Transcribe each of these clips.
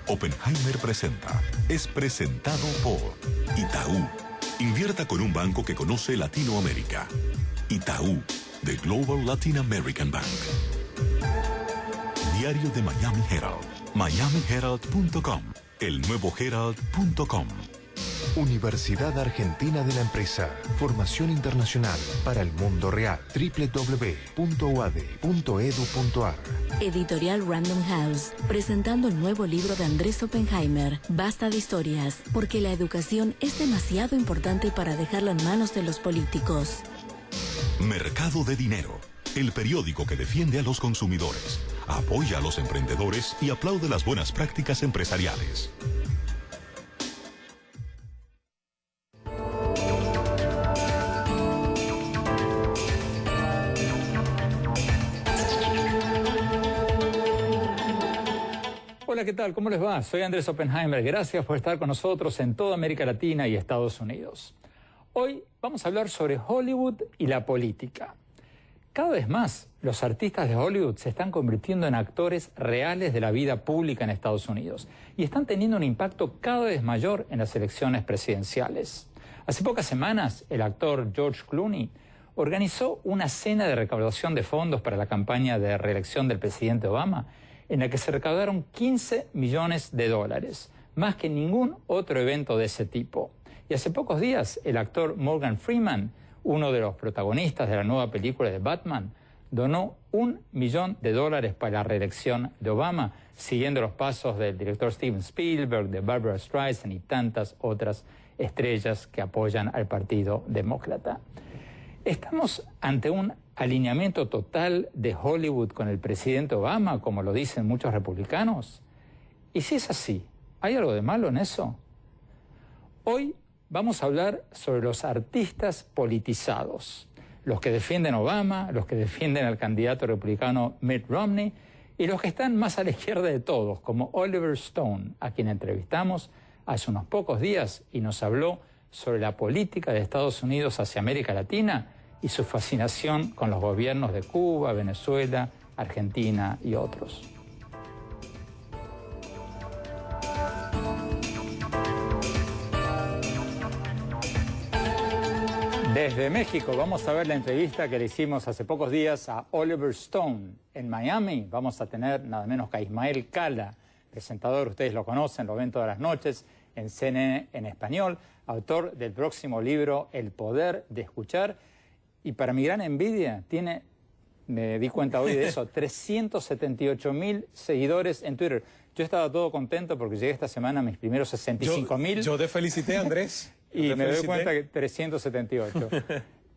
Oppenheimer presenta. Es presentado por Itaú. Invierta con un banco que conoce Latinoamérica. Itaú, The Global Latin American Bank. Diario de Miami Herald. MiamiHerald.com. El nuevo Herald.com. Universidad Argentina de la Empresa. Formación internacional para el mundo real. www.uad.edu.ar. Editorial Random House, presentando el nuevo libro de Andrés Oppenheimer, Basta de historias, porque la educación es demasiado importante para dejarla en manos de los políticos. Mercado de Dinero, el periódico que defiende a los consumidores, apoya a los emprendedores y aplaude las buenas prácticas empresariales. Hola, ¿qué tal? ¿Cómo les va? Soy Andrés Oppenheimer. Gracias por estar con nosotros en toda América Latina y Estados Unidos. Hoy vamos a hablar sobre Hollywood y la política. Cada vez más, los artistas de Hollywood se están convirtiendo en actores reales de la vida pública en Estados Unidos y están teniendo un impacto cada vez mayor en las elecciones presidenciales. Hace pocas semanas, el actor George Clooney organizó una cena de recaudación de fondos para la campaña de reelección del presidente Obama, en la que se recaudaron $15 millones, más que ningún otro evento de ese tipo. Y hace pocos días, el actor Morgan Freeman, uno de los protagonistas de la nueva película de Batman, donó $1 millón para la reelección de Obama, siguiendo los pasos del director Steven Spielberg, de Barbra Streisand y tantas otras estrellas que apoyan al Partido Demócrata. Estamos ante un alineamiento total de Hollywood con el presidente Obama, como lo dicen muchos republicanos. Y si es así, ¿hay algo de malo en eso? Hoy vamos a hablar sobre los artistas politizados, los que defienden a Obama, los que defienden al candidato republicano Mitt Romney y los que están más a la izquierda de todos, como Oliver Stone, a quien entrevistamos hace unos pocos días y nos habló sobre la política de Estados Unidos hacia América Latina y su fascinación con los gobiernos de Cuba, Venezuela, Argentina y otros. Desde México vamos a ver la entrevista que le hicimos hace pocos días a Oliver Stone. En Miami vamos a tener nada menos que a Ismael Cala, presentador, ustedes lo conocen, lo ven todas las noches en CNN en español, autor del próximo libro El Poder de Escuchar. Y para mi gran envidia, tiene, me di cuenta hoy de eso, 378.000 seguidores en Twitter. Yo estaba todo contento porque llegué esta semana a mis primeros 65.000. Yo te felicité, Andrés. Y me doy cuenta que 378.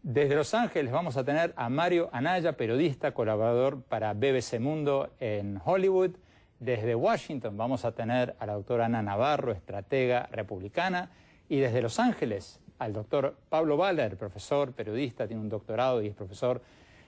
Desde Los Ángeles vamos a tener a Mario Anaya, periodista, colaborador para BBC Mundo en Hollywood. Desde Washington vamos a tener a la doctora Ana Navarro, estratega republicana. Y desde Los Ángeles al doctor Pablo Baller, profesor, periodista, tiene un doctorado y es profesor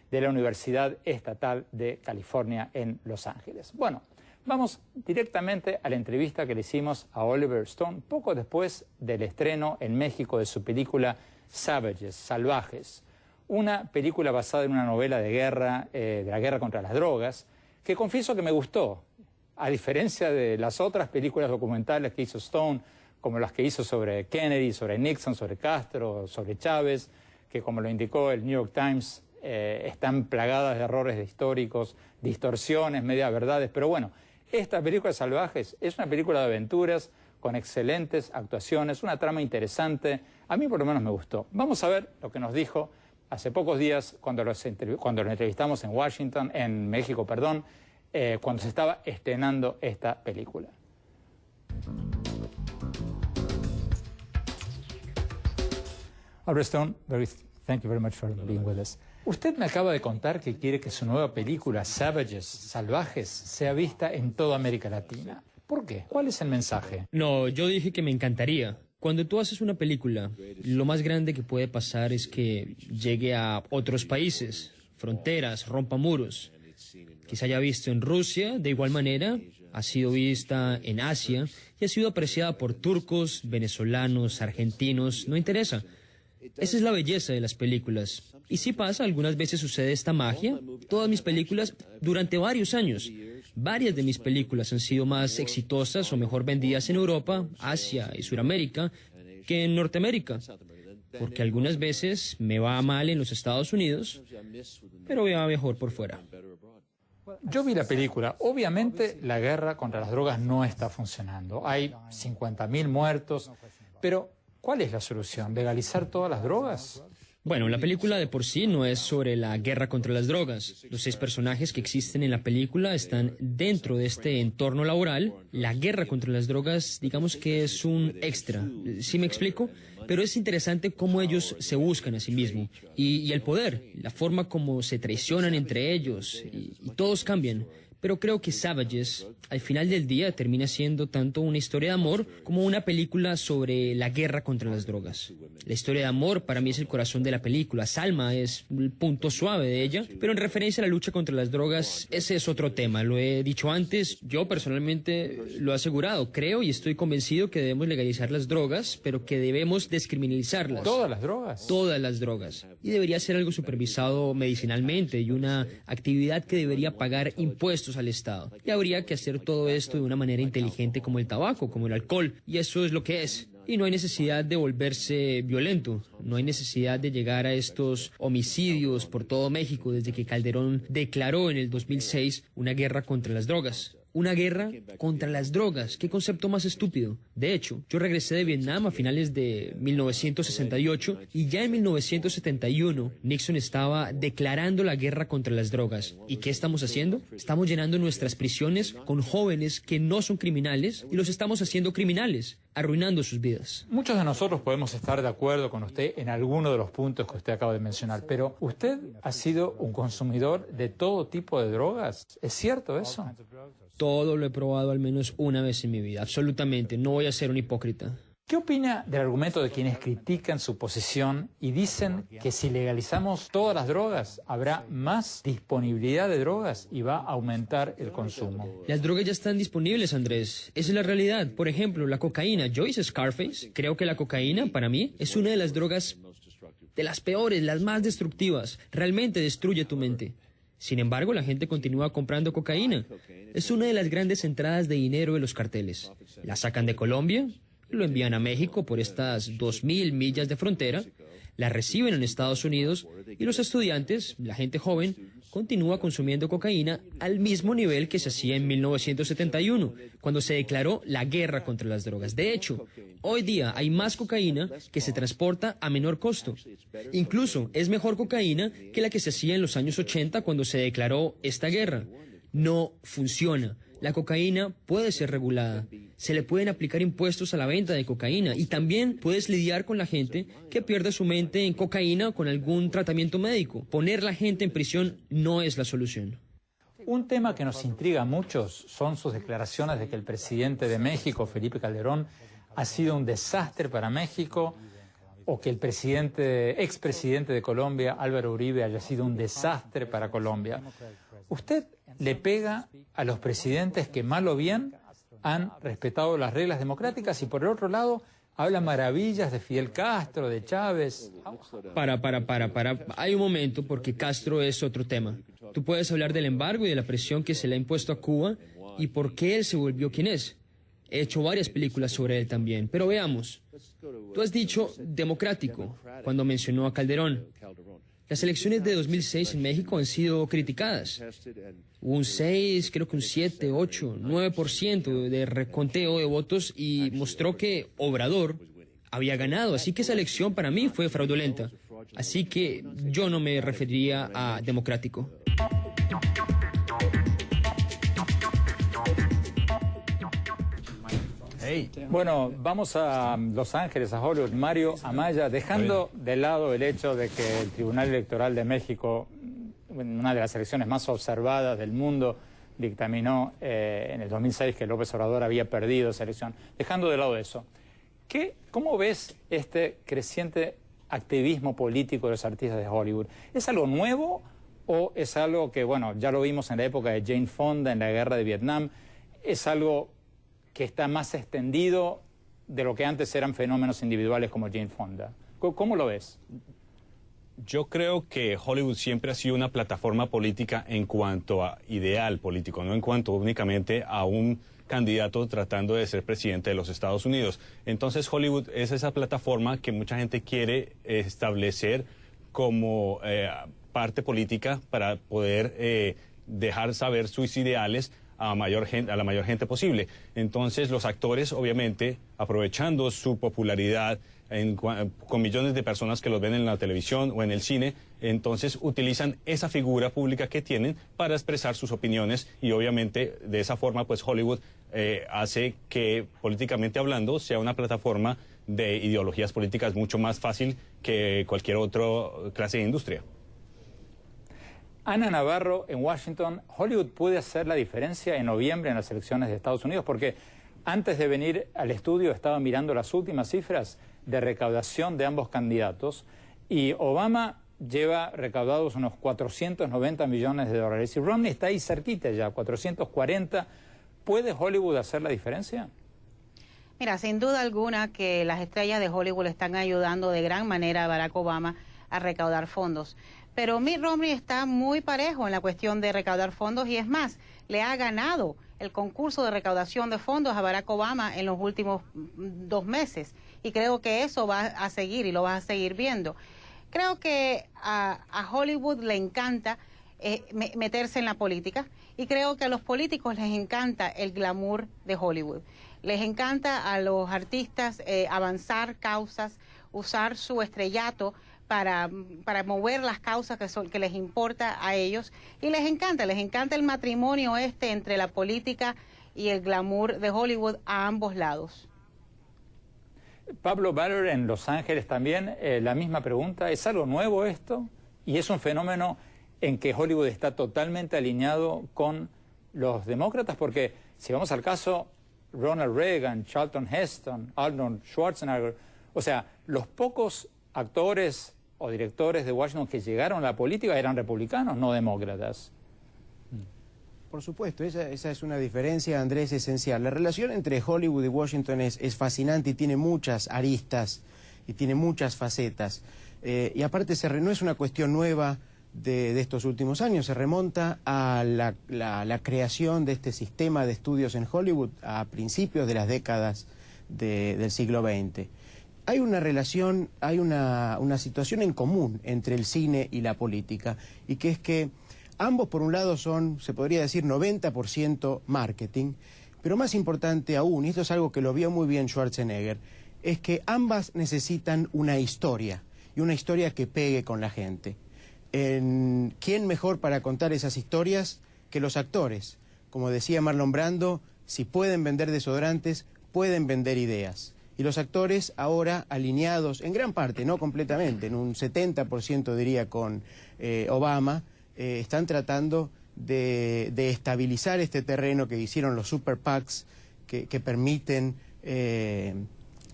de la Universidad Estatal de California en Los Ángeles. Bueno, vamos directamente a la entrevista que le hicimos a Oliver Stone poco después del estreno en México de su película Savages, Salvajes, una película basada en una novela de guerra, de la guerra contra las drogas, que confieso que me gustó, a diferencia de las otras películas documentales que hizo Stone, como las que hizo sobre Kennedy, sobre Nixon, sobre Castro, sobre Chávez, que como lo indicó el New York Times, están plagadas de errores históricos, distorsiones, media verdades, pero bueno, esta película Salvajes es una película de aventuras con excelentes actuaciones, una trama interesante, a mí por lo menos me gustó. Vamos a ver lo que nos dijo hace pocos días cuando lo entrevistamos en Washington, en México, perdón, cuando se estaba estrenando esta película. Oliver Stone, thank you very much for being with us. Usted me acaba de contar que quiere que su nueva película, Savages, Salvajes, sea vista en toda América Latina. ¿Por qué? ¿Cuál es el mensaje? No, yo dije que me encantaría. Cuando tú haces una película, lo más grande que puede pasar es que llegue a otros países, fronteras, rompa muros. Que se haya visto en Rusia, de igual manera, ha sido vista en Asia y ha sido apreciada por turcos, venezolanos, argentinos, no interesa. Esa es la belleza de las películas. Y sí pasa, algunas veces sucede esta magia. Todas mis películas, durante varios años, Varias de mis películas han sido más exitosas o mejor vendidas en Europa, Asia y Sudamérica que en Norteamérica, porque algunas veces me va mal en los Estados Unidos, pero me va mejor por fuera. Yo vi la película. Obviamente la guerra contra las drogas no está funcionando. Hay 50.000 muertos, pero ¿cuál es la solución? ¿Legalizar todas las drogas? Bueno, la película de por sí no es sobre la guerra contra las drogas. Los 6 personajes que existen en la película están dentro de este entorno laboral. La guerra contra las drogas, digamos que es un extra. ¿Sí me explico? Pero es interesante cómo ellos se buscan a sí mismos. Y el poder, la forma como se traicionan entre ellos. Y todos cambian. Pero creo que Savages, al final del día, termina siendo tanto una historia de amor como una película sobre la guerra contra las drogas. La historia de amor para mí es el corazón de la película. Salma es el punto suave de ella, pero en referencia a la lucha contra las drogas, ese es otro tema. Lo he dicho antes, yo personalmente lo he asegurado. Creo y estoy convencido que debemos legalizar las drogas, pero que debemos descriminalizarlas. ¿Todas las drogas? Todas las drogas. Y debería ser algo supervisado medicinalmente y una actividad que debería pagar impuestos al Estado. Y habría que hacer todo esto de una manera inteligente como el tabaco, como el alcohol. Y eso es lo que es. Y no hay necesidad de volverse violento. No hay necesidad de llegar a estos homicidios por todo México desde que Calderón declaró en el 2006 una guerra contra las drogas. Una guerra contra las drogas. ¿Qué concepto más estúpido? De hecho, yo regresé de Vietnam a finales de 1968 y ya en 1971 Nixon estaba declarando la guerra contra las drogas. ¿Y qué estamos haciendo? Estamos llenando nuestras prisiones con jóvenes que no son criminales y los estamos haciendo criminales, arruinando sus vidas. Muchos de nosotros podemos estar de acuerdo con usted en alguno de los puntos que usted acaba de mencionar, pero usted ha sido un consumidor de todo tipo de drogas. ¿Es cierto eso? Todo lo he probado al menos una vez en mi vida, absolutamente. No voy a ser un hipócrita. ¿Qué opina del argumento de quienes critican su posición y dicen que si legalizamos todas las drogas habrá más disponibilidad de drogas y va a aumentar el consumo? Las drogas ya están disponibles, Andrés. Esa es la realidad. Por ejemplo, la cocaína. Yo hice Scarface. Creo que la cocaína, para mí, es una de las drogas de las peores, las más destructivas. Realmente destruye tu mente. Sin embargo, la gente continúa comprando cocaína. Es una de las grandes entradas de dinero de los carteles. La sacan de Colombia, lo envían a México por estas 2.000 millas de frontera, la reciben en Estados Unidos y los estudiantes, la gente joven, continúa consumiendo cocaína al mismo nivel que se hacía en 1971, cuando se declaró la guerra contra las drogas. De hecho, hoy día hay más cocaína que se transporta a menor costo. Incluso es mejor cocaína que la que se hacía en los años 80 cuando se declaró esta guerra. No funciona. La cocaína puede ser regulada. Se le pueden aplicar impuestos a la venta de cocaína y también puedes lidiar con la gente que pierde su mente en cocaína o con algún tratamiento médico. Poner la gente en prisión no es la solución. Un tema que nos intriga a muchos son sus declaraciones de que el presidente de México, Felipe Calderón, ha sido un desastre para México, o que el expresidente de Colombia, Álvaro Uribe, haya sido un desastre para Colombia. ¿Usted le pega a los presidentes que mal o bien han respetado las reglas democráticas y por el otro lado habla maravillas de Fidel Castro, de Chávez? Para. Hay un momento porque Castro es otro tema. Tú puedes hablar del embargo y de la presión que se le ha impuesto a Cuba y por qué él se volvió quien es. He hecho varias películas sobre él también, pero veamos. Tú has dicho democrático cuando mencionó a Calderón. Las elecciones de 2006 en México han sido criticadas. Hubo un 6, creo que un 7, 8, 9% de reconteo de votos y mostró que Obrador había ganado. Así que esa elección para mí fue fraudulenta. Así que yo no me referiría a democrático. Bueno, vamos a Los Ángeles, a Hollywood. Mario Amaya, dejando de lado el hecho de que el Tribunal Electoral de México, una de las elecciones más observadas del mundo, dictaminó en el 2006 que López Obrador había perdido esa elección. Dejando de lado eso, ¿cómo ves este creciente activismo político de los artistas de Hollywood? ¿Es algo nuevo o es algo que, bueno, ya lo vimos en la época de Jane Fonda, en la guerra de Vietnam? ¿Es algo que está más extendido de lo que antes eran fenómenos individuales como Jane Fonda? ¿Cómo lo ves? Yo creo que Hollywood siempre ha sido una plataforma política en cuanto a ideal político, no en cuanto únicamente a un candidato tratando de ser presidente de los Estados Unidos. Entonces Hollywood es esa plataforma que mucha gente quiere establecer como parte política para poder dejar saber sus ideales a la mayor gente posible. Entonces los actores, obviamente, aprovechando su popularidad con millones de personas que los ven en la televisión o en el cine, entonces utilizan esa figura pública que tienen para expresar sus opiniones y obviamente de esa forma pues Hollywood hace que políticamente hablando sea una plataforma de ideologías políticas mucho más fácil que cualquier otra clase de industria. Ana Navarro, en Washington, ¿Hollywood puede hacer la diferencia en noviembre en las elecciones de Estados Unidos? Porque antes de venir al estudio estaba mirando las últimas cifras de recaudación de ambos candidatos y Obama lleva recaudados unos 490 millones de dólares y Romney está ahí cerquita ya, 440. ¿Puede Hollywood hacer la diferencia? Mira, sin duda alguna que las estrellas de Hollywood están ayudando de gran manera a Barack Obama a recaudar fondos. Pero Mitt Romney está muy parejo en la cuestión de recaudar fondos y es más, le ha ganado el concurso de recaudación de fondos a Barack Obama en los últimos 2 meses. Y creo que eso va a seguir y lo vas a seguir viendo. Creo que a Hollywood le encanta meterse en la política y creo que a los políticos les encanta el glamour de Hollywood. Les encanta a los artistas avanzar causas, usar su estrellato para mover las causas que les importa a ellos y les encanta el matrimonio entre la política y el glamour de Hollywood a ambos lados. Pablo Baller en Los Ángeles también, la misma pregunta, ¿es algo nuevo esto? ¿Y es un fenómeno en que Hollywood está totalmente alineado con los demócratas? Porque si vamos al caso, Ronald Reagan, Charlton Heston, Arnold Schwarzenegger, o sea, los pocos actores o directores de Washington que llegaron a la política eran republicanos, no demócratas. Por supuesto, esa es una diferencia, Andrés, esencial. La relación entre Hollywood y Washington es fascinante y tiene muchas aristas y tiene muchas facetas. Y aparte no es una cuestión nueva de estos últimos años, se remonta a la creación de este sistema de estudios en Hollywood a principios de las décadas del siglo XX. Hay una relación, hay una situación en común entre el cine y la política, y que es que ambos, por un lado, son, se podría decir, 90% marketing, pero más importante aún, y esto es algo que lo vio muy bien Schwarzenegger, es que ambas necesitan una historia, y una historia que pegue con la gente. ¿Quién mejor para contar esas historias que los actores? Como decía Marlon Brando, si pueden vender desodorantes, pueden vender ideas. Y los actores ahora alineados, en gran parte, no completamente, en un 70% diría con Obama, están tratando de estabilizar este terreno que hicieron los super PACs, que permiten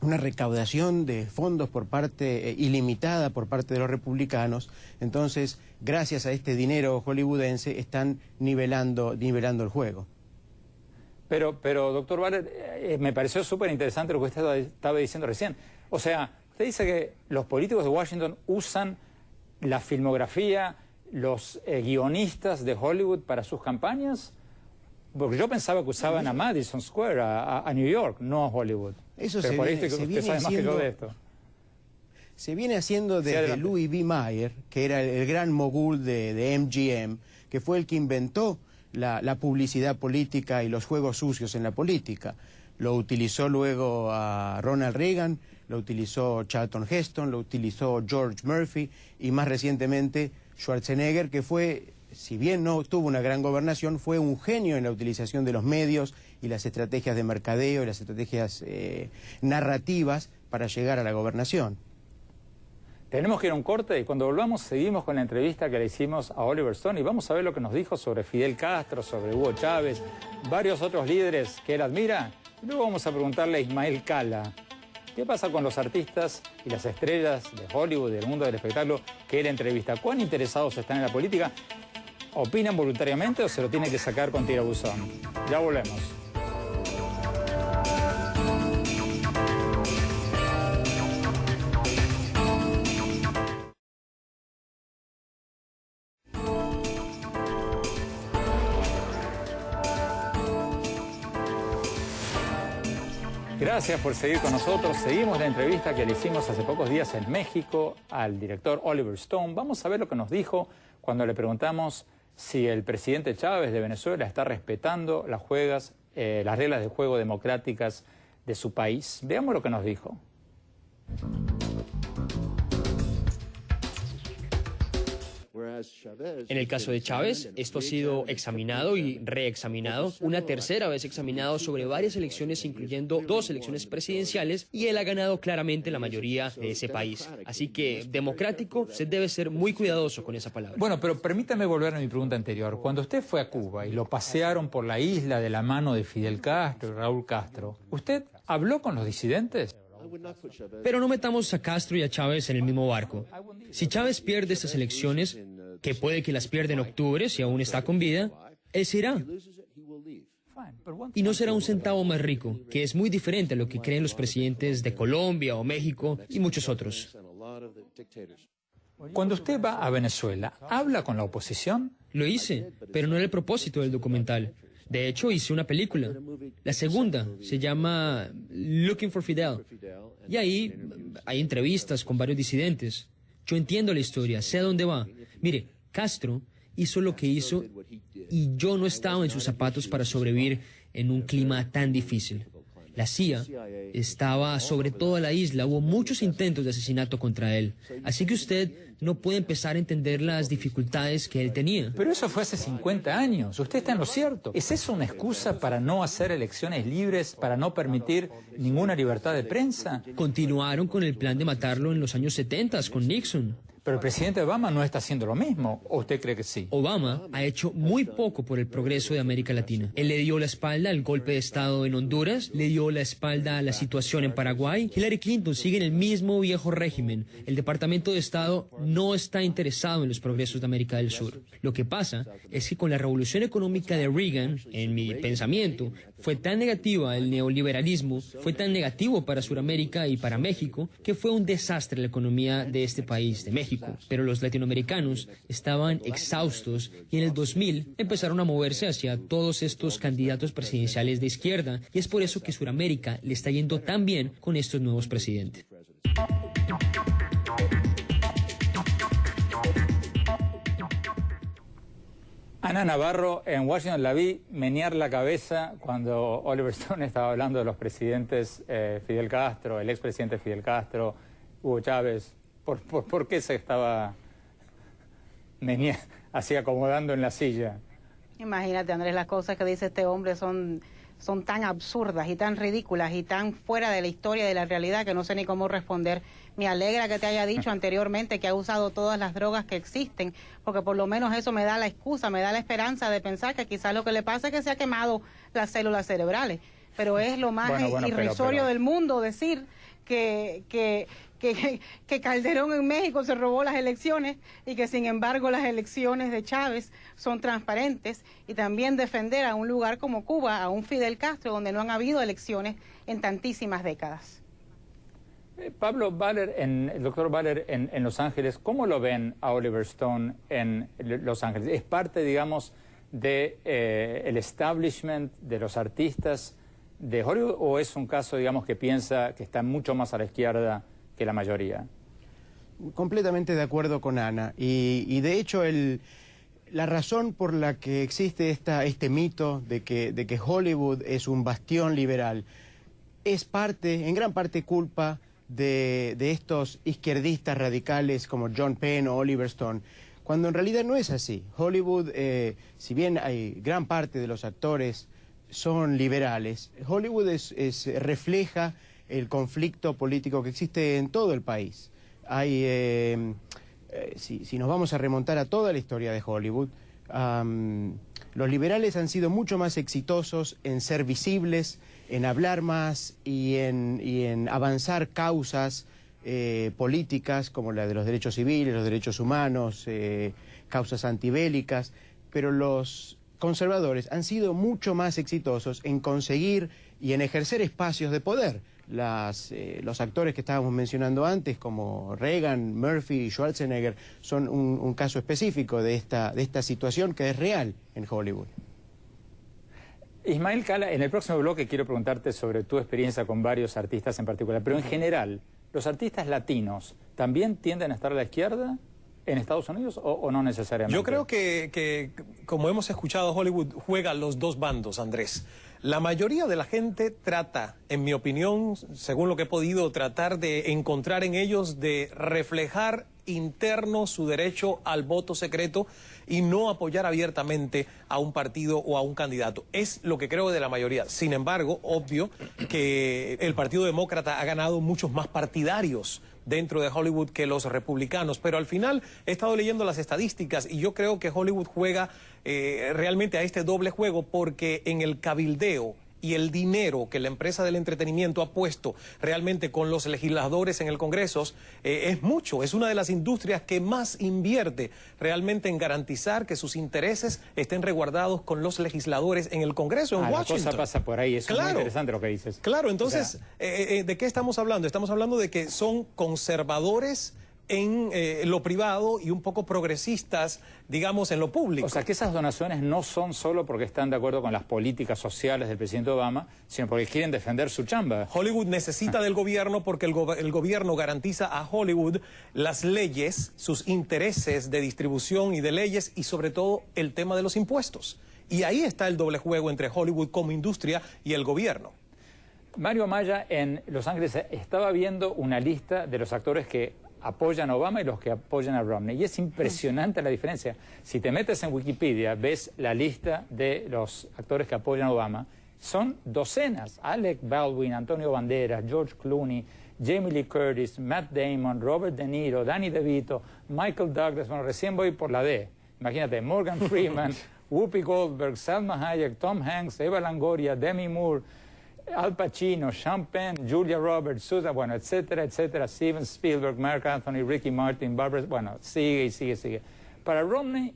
una recaudación de fondos por parte ilimitada por parte de los republicanos. Entonces, gracias a este dinero hollywoodense, están nivelando el juego. Pero doctor Baller, me pareció súper interesante lo que usted estaba diciendo recién. O sea, usted dice que los políticos de Washington usan la filmografía, los guionistas de Hollywood para sus campañas, porque yo pensaba que usaban a Madison Square, a New York, no a Hollywood. Eso pero por ahí usted sabe más que yo de esto. Se viene haciendo desde Louis B. Mayer, que era el gran mogul de MGM, que fue el que inventó la publicidad política y los juegos sucios en la política. Lo utilizó luego a Ronald Reagan, lo utilizó Charlton Heston, lo utilizó George Murphy y más recientemente Schwarzenegger, que fue, si bien no tuvo una gran gobernación, fue un genio en la utilización de los medios y las estrategias de mercadeo y las estrategias narrativas para llegar a la gobernación. Tenemos que ir a un corte y cuando volvamos seguimos con la entrevista que le hicimos a Oliver Stone y vamos a ver lo que nos dijo sobre Fidel Castro, sobre Hugo Chávez, varios otros líderes que él admira. Y luego vamos a preguntarle a Ismael Cala, ¿qué pasa con los artistas y las estrellas de Hollywood y del mundo del espectáculo que él entrevista? ¿Cuán interesados están en la política? ¿Opinan voluntariamente o se lo tiene que sacar con tirabuzón? Ya volvemos. Gracias por seguir con nosotros. Seguimos la entrevista que le hicimos hace pocos días en México al director Oliver Stone. Vamos a ver lo que nos dijo cuando le preguntamos si el presidente Chávez de Venezuela está respetando las reglas de juego democráticas de su país. Veamos lo que nos dijo. En el caso de Chávez, esto ha sido examinado y reexaminado, una tercera vez examinado sobre varias elecciones, incluyendo 2 elecciones presidenciales, y él ha ganado claramente la mayoría de ese país. Así que, democrático, se debe ser muy cuidadoso con esa palabra. Bueno, pero permítame volver a mi pregunta anterior. Cuando usted fue a Cuba y lo pasearon por la isla de la mano de Fidel Castro y Raúl Castro, ¿usted habló con los disidentes? Pero no metamos a Castro y a Chávez en el mismo barco. Si Chávez pierde estas elecciones, que puede que las pierda en octubre si aún está con vida, él se irá. Y no será un centavo más rico, que es muy diferente a lo que creen los presidentes de Colombia o México y muchos otros. Cuando usted va a Venezuela, ¿habla con la oposición? Lo hice, pero no era el propósito del documental. De hecho, hice una película. La segunda se llama Looking for Fidel. Y ahí hay entrevistas con varios disidentes. Yo entiendo la historia, sé a dónde va. Mire, Castro hizo lo que hizo y yo no estaba en sus zapatos para sobrevivir en un clima tan difícil. La CIA estaba sobre toda la isla, hubo muchos intentos de asesinato contra él. Así que usted no puede empezar a entender las dificultades que él tenía. Pero eso fue hace 50 años, usted está en lo cierto. ¿Es eso una excusa para no hacer elecciones libres, para no permitir ninguna libertad de prensa? Continuaron con el plan de matarlo en los años 70 con Nixon. Pero el presidente Obama no está haciendo lo mismo, ¿o usted cree que sí? Obama ha hecho muy poco por el progreso de América Latina. Él le dio la espalda al golpe de Estado en Honduras, le dio la espalda a la situación en Paraguay. Hillary Clinton sigue en el mismo viejo régimen. El Departamento de Estado no está interesado en los progresos de América del Sur. Lo que pasa es que con la revolución económica de Reagan, en mi pensamiento, fue tan negativa el neoliberalismo, fue tan negativo para Sudamérica y para México, que fue un desastre la economía de este país, de México. Pero los latinoamericanos estaban exhaustos y en el 2000 empezaron a moverse hacia todos estos candidatos presidenciales de izquierda, y es por eso que Sudamérica le está yendo tan bien con estos nuevos presidentes. Ana Navarro, en Washington la vi menear la cabeza cuando Oliver Stone estaba hablando de los presidentes Fidel Castro, el expresidente Fidel Castro, Hugo Chávez. ¿Por qué se estaba así acomodando en la silla? Imagínate, Andrés, las cosas que dice este hombre son tan absurdas y tan ridículas y tan fuera de la historia, de la realidad, que no sé ni cómo responder. Me alegra que te haya dicho anteriormente que ha usado todas las drogas que existen, porque por lo menos eso me da la excusa, me da la esperanza de pensar que quizás lo que le pasa es que se ha quemado las células cerebrales. Pero es lo más irrisorio del mundo decir que Calderón en México se robó las elecciones y que sin embargo las elecciones de Chávez son transparentes, y también defender a un lugar como Cuba, a un Fidel Castro, donde no han habido elecciones en tantísimas décadas. Pablo Baller, el doctor Baller en Los Ángeles, ¿cómo lo ven a Oliver Stone en Los Ángeles? ¿Es parte, digamos, de el establishment de los artistas de Hollywood, o es un caso, digamos, que piensa que está mucho más a la izquierda que la mayoría? Completamente de acuerdo con Ana, y de hecho la razón por la que existe este mito de que Hollywood es un bastión liberal es en gran parte culpa de estos izquierdistas radicales como John Penn o Oliver Stone, cuando en realidad no es así. Hollywood, si bien hay gran parte de los actores son liberales, Hollywood refleja el conflicto político que existe en todo el país. Si nos vamos a remontar a toda la historia de Hollywood, los liberales han sido mucho más exitosos en ser visibles, en hablar más y en avanzar causas políticas como la de los derechos civiles, los derechos humanos, causas antibélicas, pero los conservadores han sido mucho más exitosos en conseguir y en ejercer espacios de poder. Los actores que estábamos mencionando antes, como Reagan, Murphy y Schwarzenegger, son un caso específico de esta situación que es real en Hollywood. Ismael Cala, en el próximo bloque quiero preguntarte sobre tu experiencia con varios artistas en particular, pero en general, ¿los artistas latinos también tienden a estar a la izquierda en Estados Unidos o no necesariamente? Yo creo que, como hemos escuchado, Hollywood juega los dos bandos, Andrés. La mayoría de la gente trata, en mi opinión, según lo que he podido tratar de encontrar en ellos, de reflejar interno su derecho al voto secreto y no apoyar abiertamente a un partido o a un candidato. Es lo que creo de la mayoría. Sin embargo, obvio que el Partido Demócrata ha ganado muchos más partidarios dentro de Hollywood que los republicanos, pero al final he estado leyendo las estadísticas y yo creo que Hollywood juega realmente a este doble juego, porque en el cabildeo y el dinero que la empresa del entretenimiento ha puesto realmente con los legisladores en el Congreso es mucho. Es una de las industrias que más invierte realmente en garantizar que sus intereses estén resguardados con los legisladores en el Congreso, en Washington. La cosa pasa por ahí, eso es muy interesante lo que dices. Claro, entonces, ¿de qué estamos hablando? Estamos hablando de que son conservadores en lo privado y un poco progresistas, digamos, en lo público. O sea, que esas donaciones no son solo porque están de acuerdo con las políticas sociales del presidente Obama, sino porque quieren defender su chamba. Hollywood necesita del gobierno porque el gobierno garantiza a Hollywood las leyes, sus intereses de distribución y de leyes, y sobre todo el tema de los impuestos. Y ahí está el doble juego entre Hollywood como industria y el gobierno. Mario Amaya, en Los Ángeles, estaba viendo una lista de los actores que apoyan a Obama y los que apoyan a Romney. Y es impresionante la diferencia. Si te metes en Wikipedia, ves la lista de los actores que apoyan a Obama. Son docenas. Alec Baldwin, Antonio Banderas, George Clooney, Jamie Lee Curtis, Matt Damon, Robert De Niro, Danny DeVito, Michael Douglas. Bueno, recién voy por la D. Imagínate, Morgan Freeman, Whoopi Goldberg, Salma Hayek, Tom Hanks, Eva Longoria, Demi Moore, Al Pacino, Sean Penn, Julia Roberts, Susan, bueno, etcétera, etcétera, Steven Spielberg, Mark Anthony, Ricky Martin, Barbara, bueno, sigue y sigue, sigue. Para Romney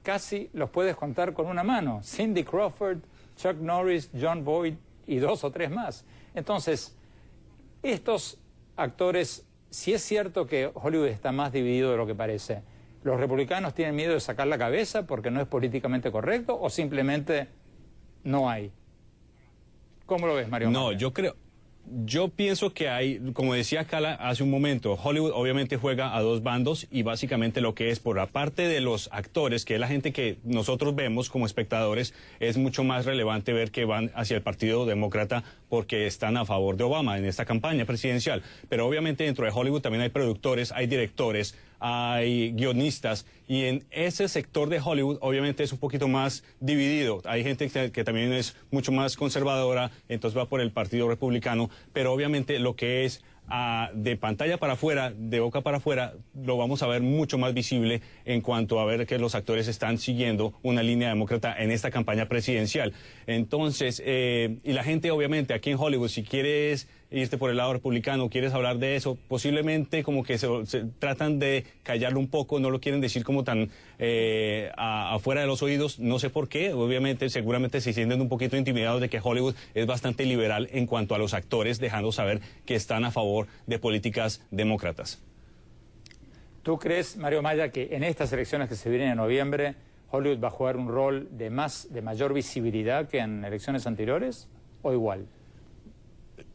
casi los puedes contar con una mano. Cindy Crawford, Chuck Norris, John Boyd y 2 o 3 más. Entonces, estos actores, si es cierto que Hollywood está más dividido de lo que parece, ¿los republicanos tienen miedo de sacar la cabeza porque no es políticamente correcto o simplemente no hay? ¿Cómo lo ves, Mario? No, yo pienso que hay, como decía Cala hace un momento, Hollywood obviamente juega a dos bandos y básicamente lo que es por la parte de los actores, que es la gente que nosotros vemos como espectadores, es mucho más relevante ver que van hacia el Partido Demócrata porque están a favor de Obama en esta campaña presidencial. Pero obviamente dentro de Hollywood también hay productores, hay directores, hay guionistas, y en ese sector de Hollywood obviamente es un poquito más dividido. Hay gente que también es mucho más conservadora, entonces va por el Partido Republicano, pero obviamente lo que es de pantalla para afuera, de boca para afuera, lo vamos a ver mucho más visible en cuanto a ver que los actores están siguiendo una línea demócrata en esta campaña presidencial. Entonces, y la gente obviamente aquí en Hollywood, si quieres irte por el lado republicano, quieres hablar de eso, posiblemente como que se tratan de callarlo un poco, no lo quieren decir como tan afuera de los oídos, no sé por qué, obviamente seguramente se sienten un poquito intimidados de que Hollywood es bastante liberal en cuanto a los actores, dejando saber que están a favor de políticas demócratas. ¿Tú crees, Mario Amaya, que en estas elecciones que se vienen en noviembre, Hollywood va a jugar un rol de mayor visibilidad que en elecciones anteriores o igual?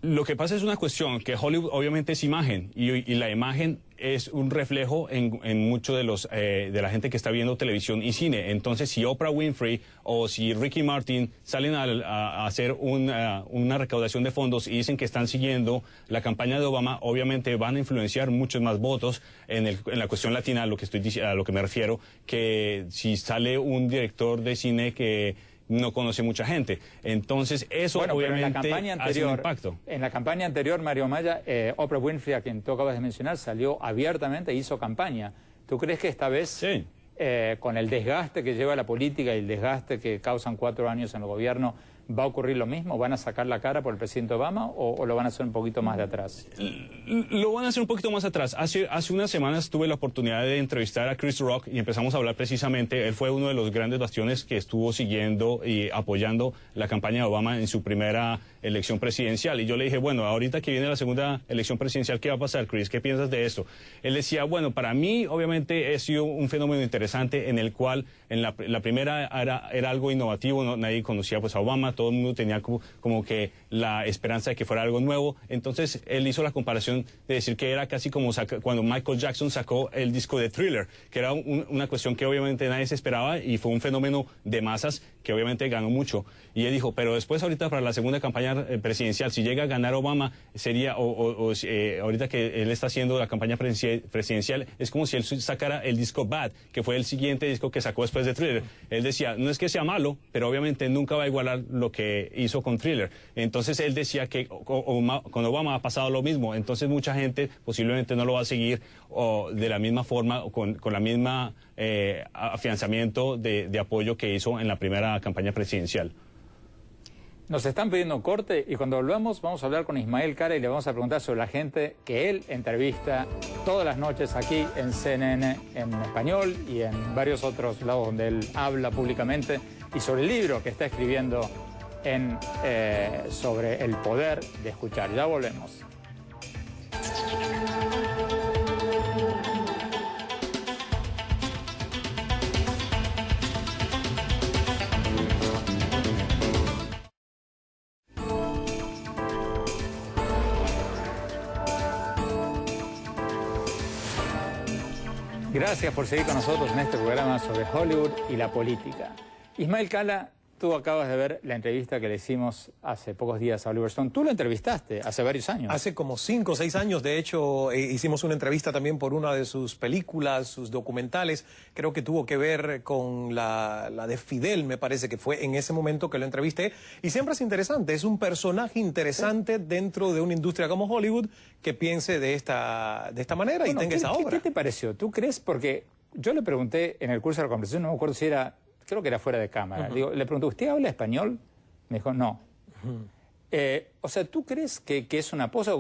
Lo que pasa es una cuestión que Hollywood obviamente es imagen y la imagen es un reflejo en mucho de la gente que está viendo televisión y cine. Entonces, si Oprah Winfrey o si Ricky Martin salen a hacer una recaudación de fondos y dicen que están siguiendo la campaña de Obama, obviamente van a influenciar muchos más votos en la cuestión latina, a lo que me refiero, que si sale un director de cine que no conoce mucha gente. Entonces, eso obviamente hace un impacto. En la campaña anterior, Mario Amaya, Oprah Winfrey, a quien tú acabas de mencionar, salió abiertamente e hizo campaña. ¿Tú crees que esta vez, sí, con el desgaste que lleva la política y el desgaste que causan 4 años en el gobierno, va a ocurrir lo mismo? ¿Van a sacar la cara por el presidente Obama o lo van a hacer un poquito más de atrás? Lo van a hacer un poquito más atrás. Hace unas semanas tuve la oportunidad de entrevistar a Chris Rock y empezamos a hablar precisamente. Él fue uno de los grandes bastiones que estuvo siguiendo y apoyando la campaña de Obama en su primera elección presidencial. Y yo le dije, bueno, ahorita que viene la segunda elección presidencial, ¿qué va a pasar, Chris? ¿Qué piensas de esto? Él decía, bueno, para mí obviamente ha sido un fenómeno interesante en el cual en la primera era algo innovativo, nadie conocía pues a Obama, todo el mundo tenía como que la esperanza de que fuera algo nuevo. Entonces él hizo la comparación de decir que era casi como cuando Michael Jackson sacó el disco de Thriller, que era una cuestión que obviamente nadie se esperaba y fue un fenómeno de masas que obviamente ganó mucho. Y él dijo, pero después ahorita para la segunda campaña presidencial, si llega a ganar Obama, sería, ahorita que él está haciendo la campaña presidencial, es como si él sacara el disco Bad, que fue el siguiente disco que sacó después de Thriller. Él decía, no es que sea malo, pero obviamente nunca va a igualar lo que hizo con Thriller. Entonces él decía que con Obama ha pasado lo mismo, entonces mucha gente posiblemente no lo va a seguir de la misma forma, con la misma afianzamiento de apoyo que hizo en la primera campaña presidencial. Nos están pidiendo corte y cuando volvamos vamos a hablar con Ismael Cala y le vamos a preguntar sobre la gente que él entrevista todas las noches aquí en CNN en español y en varios otros lados donde él habla públicamente, y sobre el libro que está escribiendo sobre el poder de escuchar. Ya volvemos. Gracias por seguir con nosotros en este programa sobre Hollywood y la política. Ismael Cala, tú acabas de ver la entrevista que le hicimos hace pocos días a Oliver Stone. Tú lo entrevistaste hace varios años. Hace como 5 o 6 años, de hecho, hicimos una entrevista también por una de sus películas, sus documentales. Creo que tuvo que ver con la de Fidel, me parece que fue en ese momento que lo entrevisté. Y siempre es interesante, es un personaje interesante dentro de una industria como Hollywood que piense de esta manera y tenga esa obra. ¿Qué te pareció? ¿Tú crees? Porque yo le pregunté en el curso de la conversación, no me acuerdo si era... Creo que era fuera de cámara. Digo, le pregunté, ¿usted habla español? Me dijo, no. O sea, ¿tú crees que es una posa?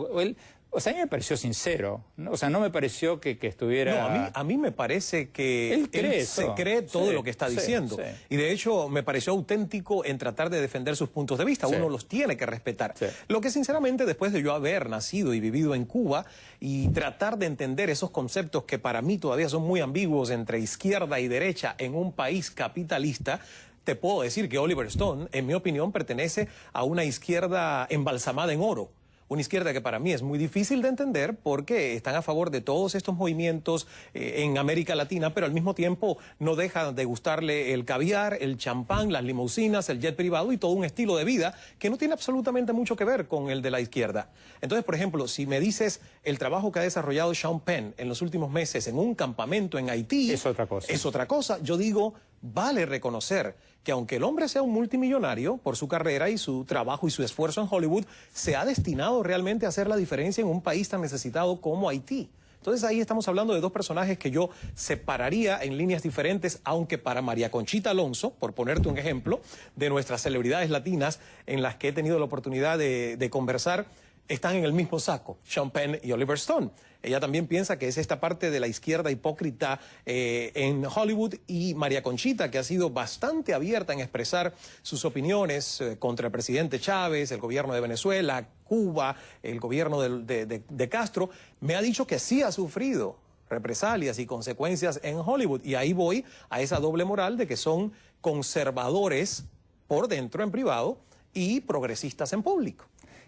O sea, a mí me pareció sincero. O sea, no me pareció que estuviera... No, a mí me parece que él se cree todo lo que está diciendo. Sí. Y de hecho me pareció auténtico en tratar de defender sus puntos de vista. Sí. Uno los tiene que respetar. Sí. Lo que sinceramente, después de yo haber nacido y vivido en Cuba y tratar de entender esos conceptos que para mí todavía son muy ambiguos entre izquierda y derecha en un país capitalista, te puedo decir que Oliver Stone, en mi opinión, pertenece a una izquierda embalsamada en oro. Una izquierda que para mí es muy difícil de entender porque están a favor de todos estos movimientos en América Latina, pero al mismo tiempo no dejan de gustarle el caviar, el champán, las limusinas, el jet privado y todo un estilo de vida que no tiene absolutamente mucho que ver con el de la izquierda. Entonces, por ejemplo, si me dices el trabajo que ha desarrollado Sean Penn en los últimos meses en un campamento en Haití... Es otra cosa. Es otra cosa. Yo digo, vale reconocer que aunque el hombre sea un multimillonario por su carrera y su trabajo y su esfuerzo en Hollywood, se ha destinado realmente a hacer la diferencia en un país tan necesitado como Haití. Entonces ahí estamos hablando de dos personajes que yo separaría en líneas diferentes, aunque para María Conchita Alonso, por ponerte un ejemplo, de nuestras celebridades latinas en las que he tenido la oportunidad de conversar, están en el mismo saco, Sean Penn y Oliver Stone. Ella también piensa que es esta parte de la izquierda hipócrita en Hollywood, y María Conchita, que ha sido bastante abierta en expresar sus opiniones contra el presidente Chávez, el gobierno de Venezuela, Cuba, el gobierno de Castro, me ha dicho que sí ha sufrido represalias y consecuencias en Hollywood. Y ahí voy a esa doble moral de que son conservadores por dentro en privado y progresistas en público.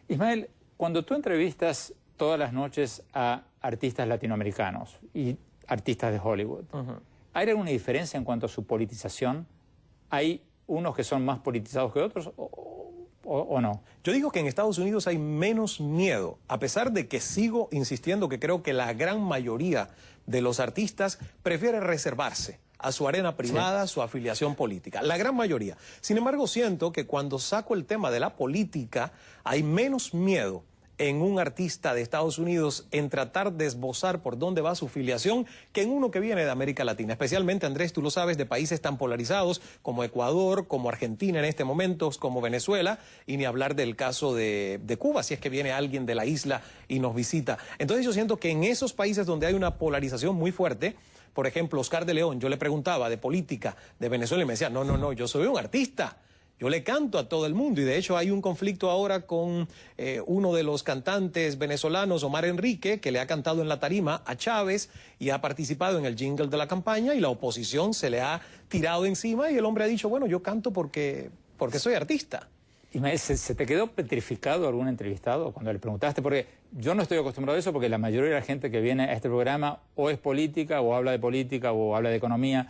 Ismael, cuando tú entrevistas todas las noches a artistas latinoamericanos y artistas de Hollywood, ¿hay alguna diferencia en cuanto a su politización? ¿Hay unos que son más politizados que otros o no? Yo digo que en Estados Unidos hay menos miedo, a pesar de que sigo insistiendo que creo que la gran mayoría de los artistas prefiere reservarse a su arena privada, su afiliación política, la gran mayoría. Sin embargo, siento que cuando saco el tema de la política, hay menos miedo en un artista de Estados Unidos en tratar de esbozar por dónde va su filiación que en uno que viene de América Latina. Especialmente, Andrés, tú lo sabes, de países tan polarizados como Ecuador, como Argentina en este momento, como Venezuela, y ni hablar del caso de Cuba, si es que viene alguien de la isla y nos visita. Entonces yo siento que en esos países donde hay una polarización muy fuerte, por ejemplo, Oscar de León, yo le preguntaba de política de Venezuela y me decía, no, yo soy un artista. Yo le canto a todo el mundo, y de hecho hay un conflicto ahora con uno de los cantantes venezolanos, Omar Enrique, que le ha cantado en la tarima a Chávez y ha participado en el jingle de la campaña, y la oposición se le ha tirado encima y el hombre ha dicho, bueno, yo canto porque soy artista. Ismael, ¿se te quedó petrificado algún entrevistado cuando le preguntaste? Porque yo no estoy acostumbrado a eso, porque la mayoría de la gente que viene a este programa o es política, o habla de economía,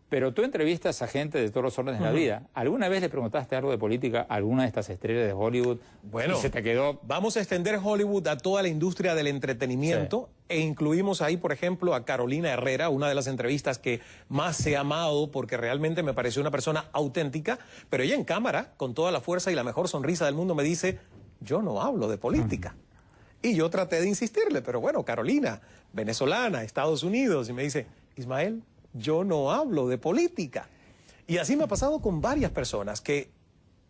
pero tú entrevistas a gente de todos los órdenes de la vida. ¿Alguna vez le preguntaste algo de política a alguna de estas estrellas de Hollywood? Bueno, y se te quedó... Vamos a extender Hollywood a toda la industria del entretenimiento, e incluimos ahí, por ejemplo, a Carolina Herrera, una de las entrevistas que más he amado, porque realmente me pareció una persona auténtica, pero ella en cámara, con toda la fuerza y la mejor sonrisa del mundo, me dice, yo no hablo de política. Y yo traté de insistirle, pero bueno, Carolina, venezolana, Estados Unidos, y me dice, Ismael, yo no hablo de política. Y así me ha pasado con varias personas que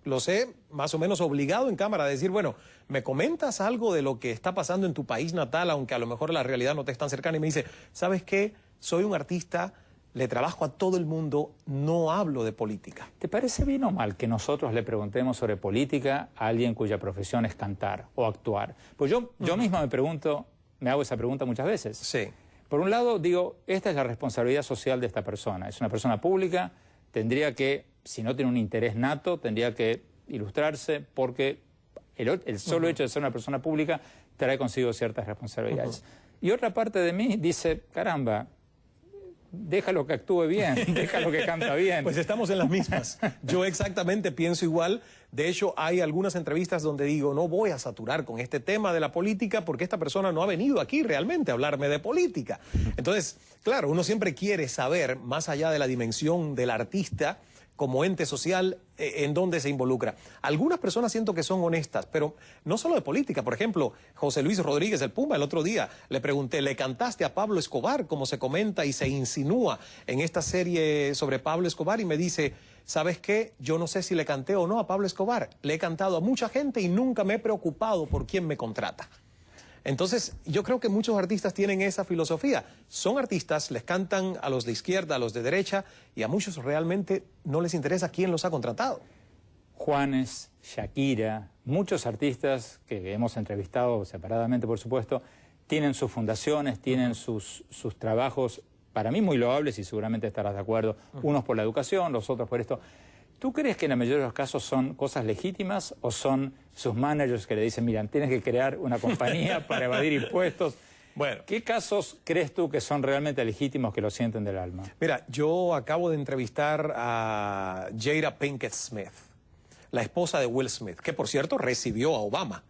los he más o menos obligado en cámara a decir, bueno, ¿me comentas algo de lo que está pasando en tu país natal, aunque a lo mejor la realidad no te es tan cercana? Y me dice, ¿sabes qué? Soy un artista, le trabajo a todo el mundo, no hablo de política. ¿Te parece bien o mal que nosotros le preguntemos sobre política a alguien cuya profesión es cantar o actuar? Pues yo mismo me hago esa pregunta muchas veces. Sí. Por un lado, digo, esta es la responsabilidad social de esta persona. Es una persona pública, tendría que, si no tiene un interés nato, tendría que ilustrarse, porque el solo hecho de ser una persona pública trae consigo ciertas responsabilidades. Y otra parte de mí dice, caramba, déjalo que actúe bien, déjalo que canta bien. Pues estamos en las mismas. Yo exactamente pienso igual. De hecho, hay algunas entrevistas donde digo, no voy a saturar con este tema de la política porque esta persona no ha venido aquí realmente a hablarme de política. Entonces, claro, uno siempre quiere saber, más allá de la dimensión del artista, como ente social, en dónde se involucra. Algunas personas siento que son honestas, pero no solo de política. Por ejemplo, José Luis Rodríguez, el Puma, el otro día le pregunté, ¿le cantaste a Pablo Escobar, como se comenta y se insinúa en esta serie sobre Pablo Escobar? Y me dice, ¿sabes qué? Yo no sé si le canté o no a Pablo Escobar. Le he cantado a mucha gente y nunca me he preocupado por quién me contrata. Entonces, yo creo que muchos artistas tienen esa filosofía. Son artistas, les cantan a los de izquierda, a los de derecha, y a muchos realmente no les interesa quién los ha contratado. Juanes, Shakira, muchos artistas que hemos entrevistado separadamente, por supuesto, tienen sus fundaciones, tienen sus trabajos, para mí muy loables, y seguramente estarás de acuerdo, unos por la educación, los otros por esto. ¿Tú crees que en la mayoría de los casos son cosas legítimas o son sus managers que le dicen, mira, tienes que crear una compañía para evadir impuestos? Bueno, ¿qué casos crees tú que son realmente legítimos, que lo sienten del alma? Mira, yo acabo de entrevistar a Jada Pinkett Smith, la esposa de Will Smith, que por cierto recibió a Obama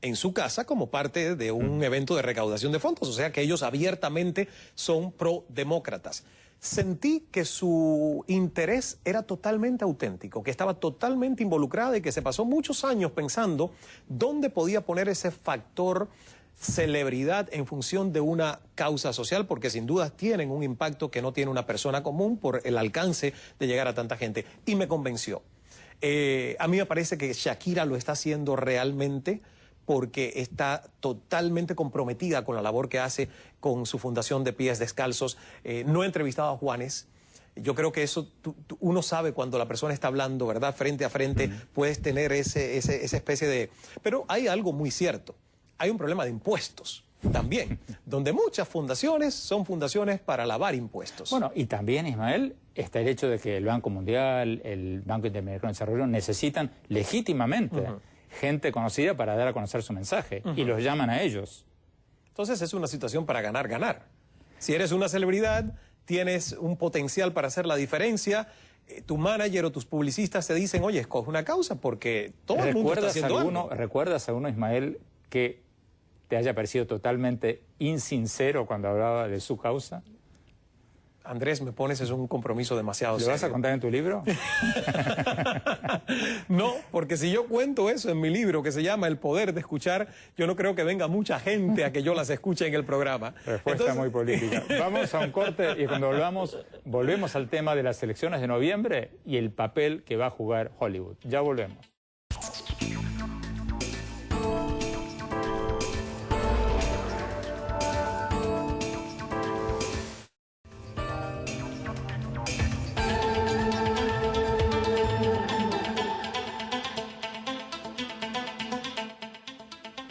en su casa como parte de un evento de recaudación de fondos, o sea que ellos abiertamente son pro-demócratas. Sentí que su interés era totalmente auténtico, que estaba totalmente involucrada y que se pasó muchos años pensando dónde podía poner ese factor celebridad en función de una causa social, porque sin duda tienen un impacto que no tiene una persona común por el alcance de llegar a tanta gente. Y me convenció. A mí me parece que Shakira lo está haciendo realmente porque está totalmente comprometida con la labor que hace con su fundación de Pies Descalzos. No he entrevistado a Juanes. Yo creo que eso, uno sabe cuando la persona está hablando, ¿verdad? Frente a frente, puedes tener esa especie de... Pero hay algo muy cierto. Hay un problema de impuestos también, donde muchas fundaciones son fundaciones para lavar impuestos. Bueno, y también, Ismael, está el hecho de que el Banco Mundial, el Banco Interamericano de Desarrollo necesitan legítimamente gente conocida para dar a conocer su mensaje, y los llaman a ellos. Entonces es una situación para ganar, ganar. Si eres una celebridad, tienes un potencial para hacer la diferencia, tu manager o tus publicistas te dicen, oye, escoge una causa porque todo el mundo está haciendo algo. ¿Recuerdas a uno, Ismael, que te haya parecido totalmente insincero cuando hablaba de su causa? Andrés, me pones, es un compromiso demasiado serio. ¿Lo vas a contar en tu libro? No, porque si yo cuento eso en mi libro que se llama El Poder de Escuchar, yo no creo que venga mucha gente a que yo las escuche en el programa. Respuesta muy política. Vamos a un corte y cuando volvemos al tema de las elecciones de noviembre y el papel que va a jugar Hollywood. Ya volvemos.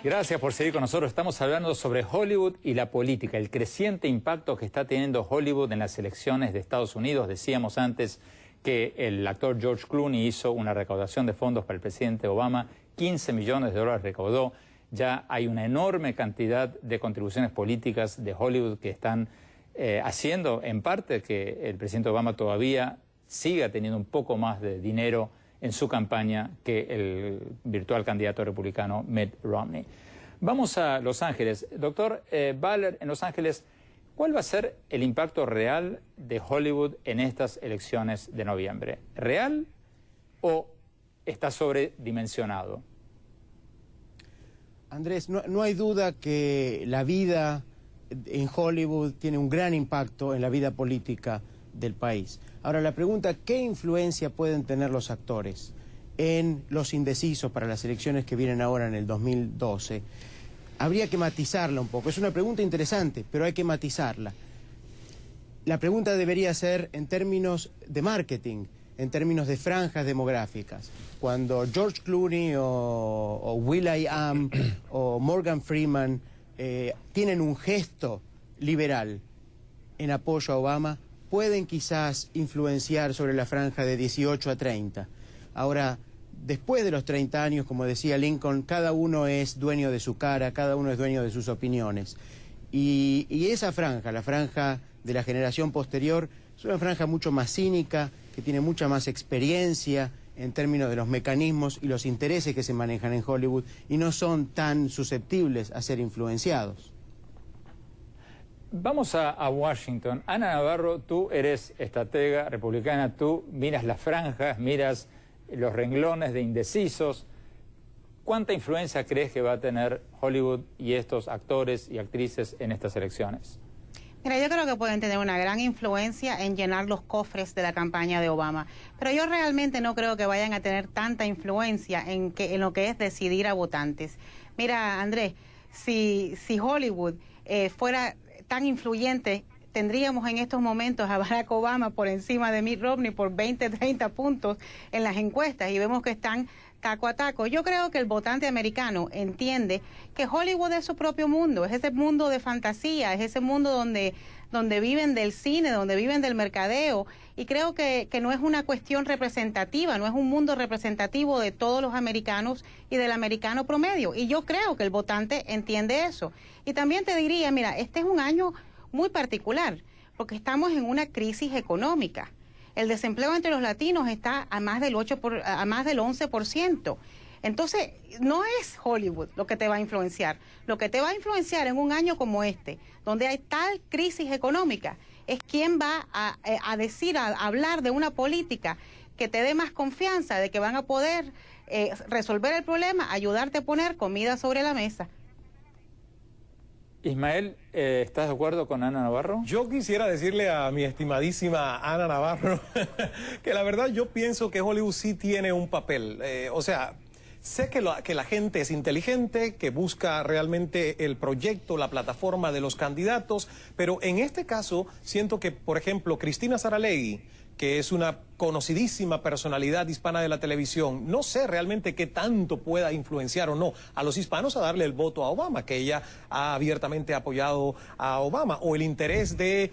Gracias por seguir con nosotros. Estamos hablando sobre Hollywood y la política, el creciente impacto que está teniendo Hollywood en las elecciones de Estados Unidos. Decíamos antes que el actor George Clooney hizo una recaudación de fondos para el presidente Obama, 15 millones de dólares recaudó. Ya hay una enorme cantidad de contribuciones políticas de Hollywood que están haciendo en parte que el presidente Obama todavía siga teniendo un poco más de dinero en su campaña que el virtual candidato republicano Mitt Romney. Vamos a Los Ángeles. Doctor Baller, en Los Ángeles, ¿cuál va a ser el impacto real de Hollywood en estas elecciones de noviembre? ¿Real o está sobredimensionado? Andrés, no hay duda que la vida en Hollywood tiene un gran impacto en la vida política del país. Ahora, la pregunta, ¿qué influencia pueden tener los actores en los indecisos para las elecciones que vienen ahora en el 2012? Habría que matizarla un poco. Es una pregunta interesante, pero hay que matizarla. La pregunta debería ser en términos de marketing, en términos de franjas demográficas. Cuando George Clooney o will.i.am o Morgan Freeman tienen un gesto liberal en apoyo a Obama, pueden quizás influenciar sobre la franja de 18 a 30. Ahora, después de los 30 años, como decía Lincoln, cada uno es dueño de su cara, cada uno es dueño de sus opiniones. Y esa franja, la franja de la generación posterior, es una franja mucho más cínica, que tiene mucha más experiencia en términos de los mecanismos y los intereses que se manejan en Hollywood y no son tan susceptibles a ser influenciados. Vamos a Washington. Ana Navarro, tú eres estratega republicana, tú miras las franjas, miras los renglones de indecisos. ¿Cuánta influencia crees que va a tener Hollywood y estos actores y actrices en estas elecciones? Mira, yo creo que pueden tener una gran influencia en llenar los cofres de la campaña de Obama, pero yo realmente no creo que vayan a tener tanta influencia en lo que es decidir a votantes. Mira, Andrés, si Hollywood fuera tan influyente, tendríamos en estos momentos a Barack Obama por encima de Mitt Romney por 20, 30 puntos en las encuestas y vemos que están taco a taco. Yo creo que el votante americano entiende que Hollywood es su propio mundo, es ese mundo de fantasía, es ese mundo donde viven del cine, donde viven del mercadeo, y creo que no es una cuestión representativa, no es un mundo representativo de todos los americanos y del americano promedio, y yo creo que el votante entiende eso. Y también te diría, mira, este es un año muy particular, porque estamos en una crisis económica. El desempleo entre los latinos está a más del 11%. Entonces, no es Hollywood lo que te va a influenciar. Lo que te va a influenciar en un año como este, donde hay tal crisis económica, es quién va a hablar de una política que te dé más confianza de que van a poder resolver el problema, ayudarte a poner comida sobre la mesa. Ismael, ¿estás de acuerdo con Ana Navarro? Yo quisiera decirle a mi estimadísima Ana Navarro que la verdad yo pienso que Hollywood sí tiene un papel. O sea, sé que la gente es inteligente, que busca realmente el proyecto, la plataforma de los candidatos, pero en este caso siento que, por ejemplo, Cristina Saralegui, que es una conocidísima personalidad hispana de la televisión, no sé realmente qué tanto pueda influenciar o no a los hispanos a darle el voto a Obama, que ella ha abiertamente apoyado a Obama, o el interés de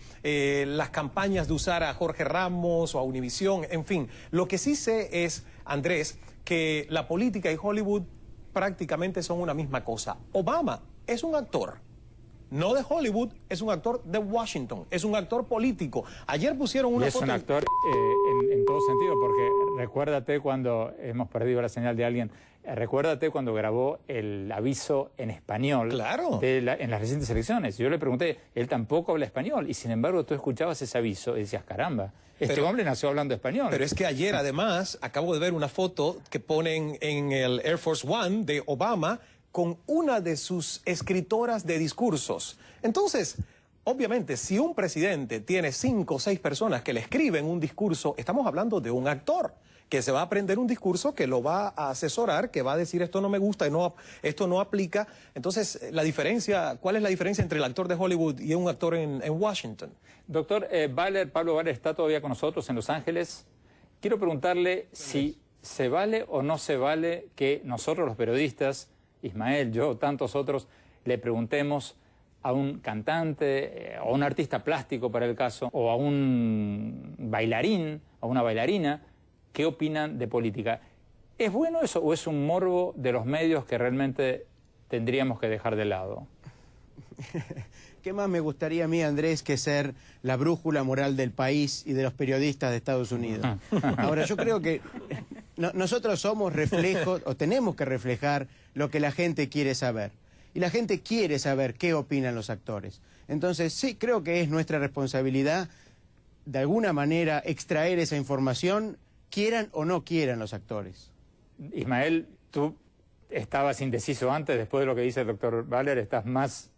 las campañas de usar a Jorge Ramos o a Univisión, en fin. Lo que sí sé es, Andrés, que la política y Hollywood prácticamente son una misma cosa. Obama es un actor. No de Hollywood, es un actor de Washington, es un actor político. Ayer pusieron una foto... Es un actor en todo sentido, porque recuérdate cuando hemos perdido la señal de alguien, recuérdate cuando grabó el aviso en español. Claro. En las recientes elecciones. Yo le pregunté, él tampoco habla español, y sin embargo tú escuchabas ese aviso y decías, caramba, este hombre nació hablando español. Pero es que ayer además acabo de ver una foto que ponen en el Air Force One de Obama con una de sus escritoras de discursos. Entonces, obviamente, si un presidente tiene 5 o 6 personas que le escriben un discurso, estamos hablando de un actor que se va a aprender un discurso, que lo va a asesorar, que va a decir esto no me gusta, esto no aplica. Entonces, la diferencia, ¿cuál es la diferencia entre el actor de Hollywood y un actor en Washington? Doctor Pablo Baller está todavía con nosotros en Los Ángeles. Quiero preguntarle si se vale o no se vale que nosotros los periodistas, Ismael, yo, tantos otros, le preguntemos a un cantante, o a un artista plástico para el caso, o a un bailarín, o a una bailarina, qué opinan de política. ¿Es bueno eso o es un morbo de los medios que realmente tendríamos que dejar de lado? ¿Qué más me gustaría a mí, Andrés, que ser la brújula moral del país y de los periodistas de Estados Unidos? Ahora, yo creo que nosotros somos reflejos, o tenemos que reflejar lo que la gente quiere saber. Y la gente quiere saber qué opinan los actores. Entonces, sí, creo que es nuestra responsabilidad, de alguna manera, extraer esa información, quieran o no quieran los actores. Ismael, tú estabas indeciso antes, después de lo que dice el doctor Baller, estás más...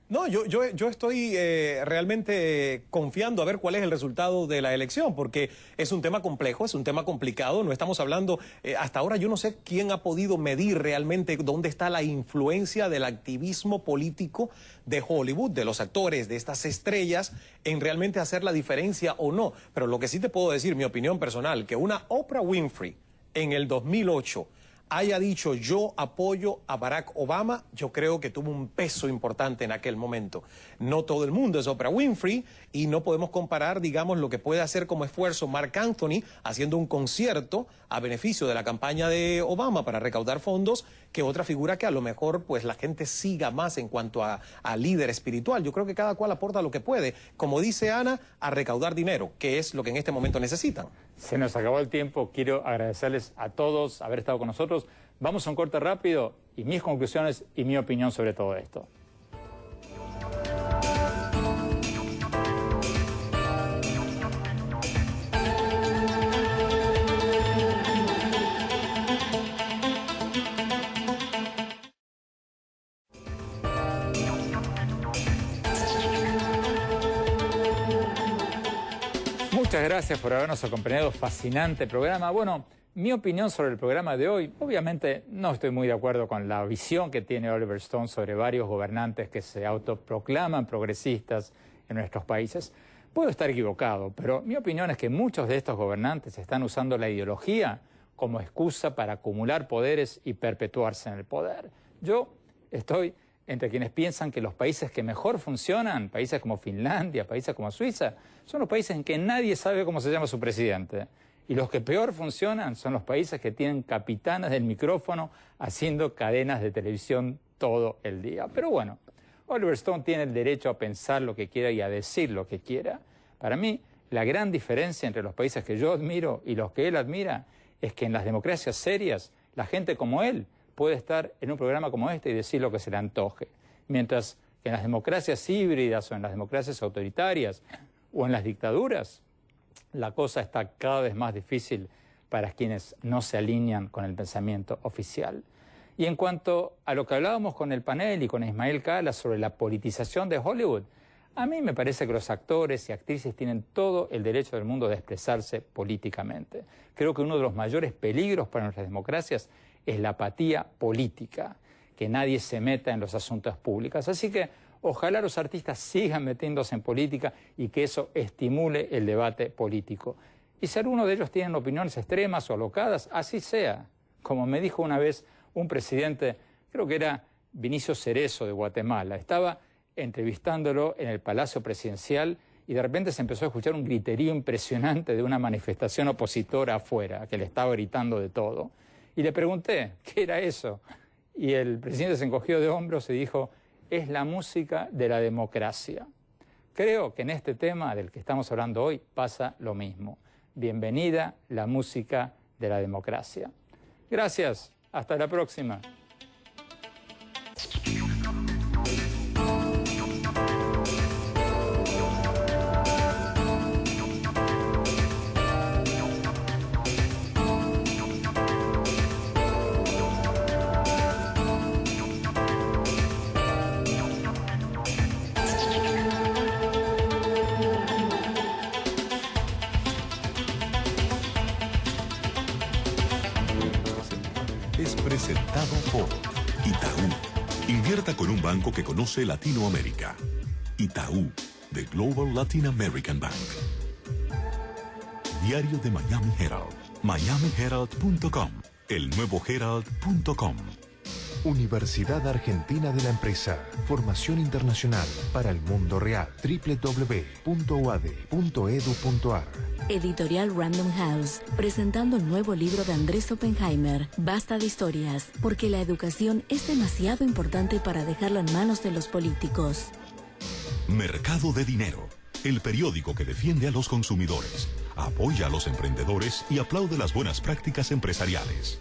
No, yo estoy realmente confiando a ver cuál es el resultado de la elección, porque es un tema complejo, es un tema complicado, no estamos hablando, hasta ahora yo no sé quién ha podido medir realmente dónde está la influencia del activismo político de Hollywood, de los actores, de estas estrellas, en realmente hacer la diferencia o no. Pero lo que sí te puedo decir, mi opinión personal, que una Oprah Winfrey en el 2008 haya dicho yo apoyo a Barack Obama, yo creo que tuvo un peso importante en aquel momento. No todo el mundo es Oprah Winfrey y no podemos comparar, digamos, lo que puede hacer como esfuerzo Marc Anthony haciendo un concierto a beneficio de la campaña de Obama para recaudar fondos que otra figura que a lo mejor pues la gente siga más en cuanto a líder espiritual. Yo creo que cada cual aporta lo que puede, como dice Ana, a recaudar dinero, que es lo que en este momento necesitan. Se nos acabó el tiempo, quiero agradecerles a todos haber estado con nosotros. Vamos a un corte rápido y mis conclusiones y mi opinión sobre todo esto. Muchas gracias por habernos acompañado. Fascinante programa. Bueno, mi opinión sobre el programa de hoy, obviamente no estoy muy de acuerdo con la visión que tiene Oliver Stone sobre varios gobernantes que se autoproclaman progresistas en nuestros países. Puedo estar equivocado, pero mi opinión es que muchos de estos gobernantes están usando la ideología como excusa para acumular poderes y perpetuarse en el poder. Yo estoy entre quienes piensan que los países que mejor funcionan, países como Finlandia, países como Suiza, son los países en que nadie sabe cómo se llama su presidente. Y los que peor funcionan son los países que tienen capitanes del micrófono haciendo cadenas de televisión todo el día. Pero bueno, Oliver Stone tiene el derecho a pensar lo que quiera y a decir lo que quiera. Para mí, la gran diferencia entre los países que yo admiro y los que él admira es que en las democracias serias, la gente como él puede estar en un programa como este y decir lo que se le antoje. Mientras que en las democracias híbridas o en las democracias autoritarias o en las dictaduras, la cosa está cada vez más difícil para quienes no se alinean con el pensamiento oficial. Y en cuanto a lo que hablábamos con el panel y con Ismael Cala sobre la politización de Hollywood, a mí me parece que los actores y actrices tienen todo el derecho del mundo de expresarse políticamente. Creo que uno de los mayores peligros para nuestras democracias es la apatía política, que nadie se meta en los asuntos públicos. Así que ojalá los artistas sigan metiéndose en política y que eso estimule el debate político. Y si alguno de ellos tienen opiniones extremas o alocadas, así sea. Como me dijo una vez un presidente, creo que era Vinicio Cerezo de Guatemala, estaba entrevistándolo en el Palacio Presidencial y de repente se empezó a escuchar un griterío impresionante de una manifestación opositora afuera, que le estaba gritando de todo. Y le pregunté, ¿qué era eso? Y el presidente se encogió de hombros y dijo, es la música de la democracia. Creo que en este tema del que estamos hablando hoy pasa lo mismo. Bienvenida la música de la democracia. Gracias, hasta la próxima. Es presentado por Itaú. Invierta con un banco que conoce Latinoamérica. Itaú, The Global Latin American Bank. Diario de Miami Herald. MiamiHerald.com. El nuevo Herald.com. Universidad Argentina de la Empresa. Formación internacional para el mundo real. www.uad.edu.ar. Editorial Random House, presentando el nuevo libro de Andrés Oppenheimer, Basta de historias, porque la educación es demasiado importante para dejarla en manos de los políticos. Mercado de Dinero, el periódico que defiende a los consumidores, apoya a los emprendedores y aplaude las buenas prácticas empresariales.